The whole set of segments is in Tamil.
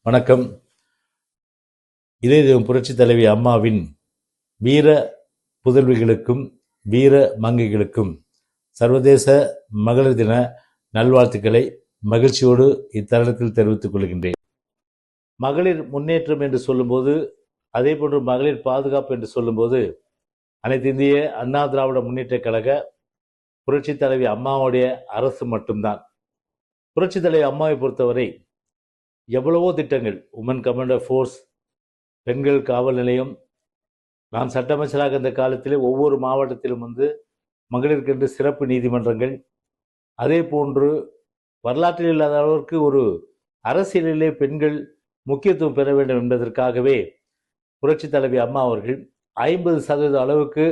வணக்கம். இதய தெய்வம் புரட்சி தலைவி அம்மாவின் வீர புதல்விகளுக்கும் வீர மங்கைகளுக்கும் சர்வதேச மகளிர் தின நல்வாழ்த்துக்களை மகிழ்ச்சியோடு இத்தருணத்தில் தெரிவித்துக் கொள்கின்றேன். மகளிர் முன்னேற்றம் என்று சொல்லும்போது, அதே போன்று மகளிர் பாதுகாப்பு என்று சொல்லும்போது, அனைத்து இந்திய அண்ணா திராவிட முன்னேற்ற கழக புரட்சி தலைவி அம்மாவுடைய அரசு மட்டும்தான். புரட்சி தலைவி அம்மாவை பொறுத்தவரை எவ்வளவோ திட்டங்கள், உமன் கமாண்டர் ஃபோர்ஸ், பெண்கள் காவல் நிலையம், நான் சட்டமைச்சராக இந்த காலத்திலே ஒவ்வொரு மாவட்டத்திலும் மகளிருக்கென்று சிறப்பு நீதிமன்றங்கள், அதே போன்று வரலாற்றில் இல்லாத அளவிற்கு ஒரு அரசியலிலே பெண்கள் முக்கியத்துவம் பெற வேண்டும் என்பதற்காகவே புரட்சி தலைவி அம்மா அவர்கள் 50% அளவுக்கு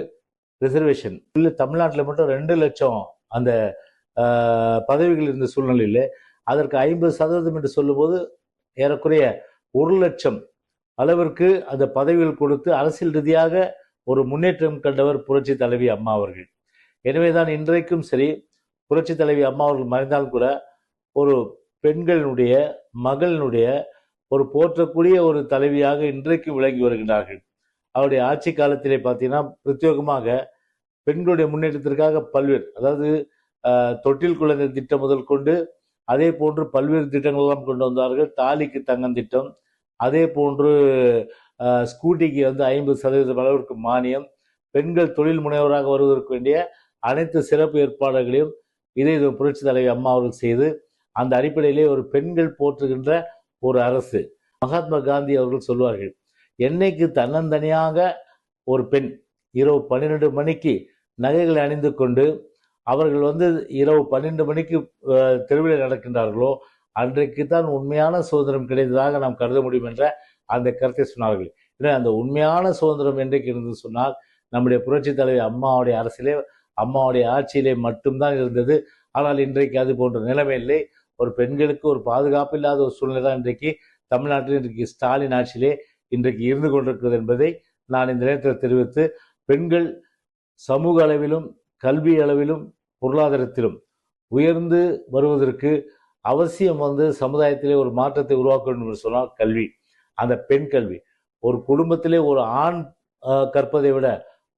ரிசர்வேஷன், இல்லை தமிழ்நாட்டில் மட்டும் 2 லட்சம் அந்த பதவிகள் இருந்த சூழ்நிலையில் அதற்கு 50% என்று சொல்லும்போது ஏறக்குறைய 1 லட்சம் அளவிற்கு அந்த பதவிகள் கொடுத்து அரசியல் ரீதியாக ஒரு முன்னேற்றம் கண்டவர் புரட்சி தலைவி அம்மா அவர்கள். எனவேதான் இன்றைக்கும் சரி, புரட்சி தலைவி அம்மா அவர்கள் மறைந்தாலும் கூட ஒரு பெண்களினுடைய மகளினுடைய ஒரு போற்றக்கூடிய ஒரு தலைவியாக இன்றைக்கு விளங்கி வருகின்றார்கள். அவருடைய ஆட்சி காலத்திலே பார்த்தீங்கன்னா பிரத்யேகமாக பெண்களுடைய முன்னேற்றத்திற்காக பல்வேறு, அதாவது தொட்டில் குழந்தை திட்டம் முதல் கொண்டு அதே போன்று பல்வேறு திட்டங்கள் எல்லாம் கொண்டு வந்தார்கள். தாலிக்கு தங்கம் திட்டம், அதே போன்று ஸ்கூட்டிக்கு 50% அளவிற்கு மானியம், பெண்கள் தொழில் முனைவராக வருவதற்கு வேண்டிய அனைத்து சிறப்பு ஏற்பாடுகளையும் இதே புரட்சி தலைவி அம்மா அவர்கள் செய்து, அந்த அடிப்படையிலே ஒரு பெண்கள் போற்றுகின்ற ஒரு அரசு. மகாத்மா காந்தி அவர்கள் சொல்வார்கள், என்னைக்கு தன்னந்தனியாக ஒரு பெண் இரவு 12 மணிக்கு நகைகளை அணிந்து கொண்டு அவர்கள் இரவு 12 மணிக்கு தெருவில் நடக்கின்றார்களோ அன்றைக்கு தான் உண்மையான சுதந்திரம் கிடைத்ததாக நாம் கருத முடியும் என்ற அந்த கருத்தை சொன்னார்கள். எனவே அந்த உண்மையான சுதந்திரம் என்றைக்கு இருந்து சொன்னால் நம்முடைய புரட்சி தலைவி அம்மாவுடைய அரசிலே, அம்மாவுடைய ஆட்சியிலே மட்டும்தான் இருந்தது. ஆனால் இன்றைக்கு அது போன்ற நிலைமை இல்லை. ஒரு பெண்களுக்கு ஒரு பாதுகாப்பு இல்லாத ஒரு சூழ்நிலை தான் இன்றைக்கு தமிழ்நாட்டில் இன்றைக்கு ஸ்டாலின் ஆட்சியிலே இன்றைக்கு இருந்து கொண்டிருக்கிறது என்பதை நான் இந்த நேரத்தில் தெரிவித்து, பெண்கள் சமூக அளவிலும் கல்வி அளவிலும் பொருளாதாரத்திலும் உயர்ந்து வருவதற்கு அவசியம் சமுதாயத்திலே ஒரு மாற்றத்தை உருவாக்க வேண்டும் என்று சொன்னால் கல்வி, அந்த பெண் கல்வி. ஒரு குடும்பத்திலே ஒரு ஆண் கற்பதை விட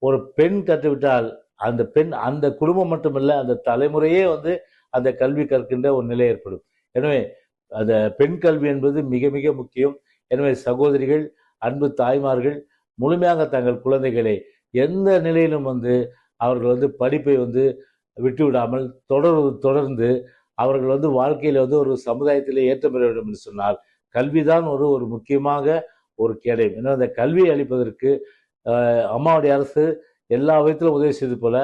ஒரு பெண் கற்றுவிட்டால் அந்த பெண், அந்த குடும்பம் மட்டுமல்ல, அந்த தலைமுறையே அந்த கல்வி கற்கின்ற ஒரு நிலை ஏற்படும். எனவே அந்த பெண் கல்வி என்பது மிக மிக முக்கியம். எனவே சகோதரிகள், அன்பு தாய்மார்கள் முழுமையாக தங்கள் குழந்தைகளை எந்த நிலையிலும் அவர்கள் படிப்பை விட்டு விடாமல் தொடர்ந்து அவர்கள் வாழ்க்கையில் ஒரு சமுதாயத்திலே ஏற்றம் பெற வேண்டும் என்று சொன்னால் கல்விதான் ஒரு முக்கியமாக ஒரு கேடயம். ஏன்னா அந்த கல்வியை அளிப்பதற்கு அம்மாவுடைய அரசு எல்லா விதத்திலும் உதவி செய்து போல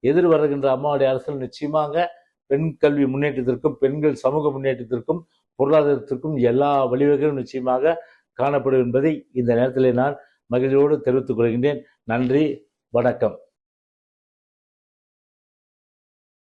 எதிர் வருகின்ற அம்மாவுடைய அரசு நிச்சயமாக பெண் கல்வி முன்னேற்றத்திற்கும் பெண்கள் சமூக முன்னேற்றத்திற்கும் பொருளாதாரத்திற்கும் எல்லா வழிவகைகளும் நிச்சயமாக காணப்படும் என்பதை இந்த நேரத்தில் நான் மகிழ்ச்சியோடு தெரிவித்துக் கொள்கின்றேன். நன்றி, வணக்கம்.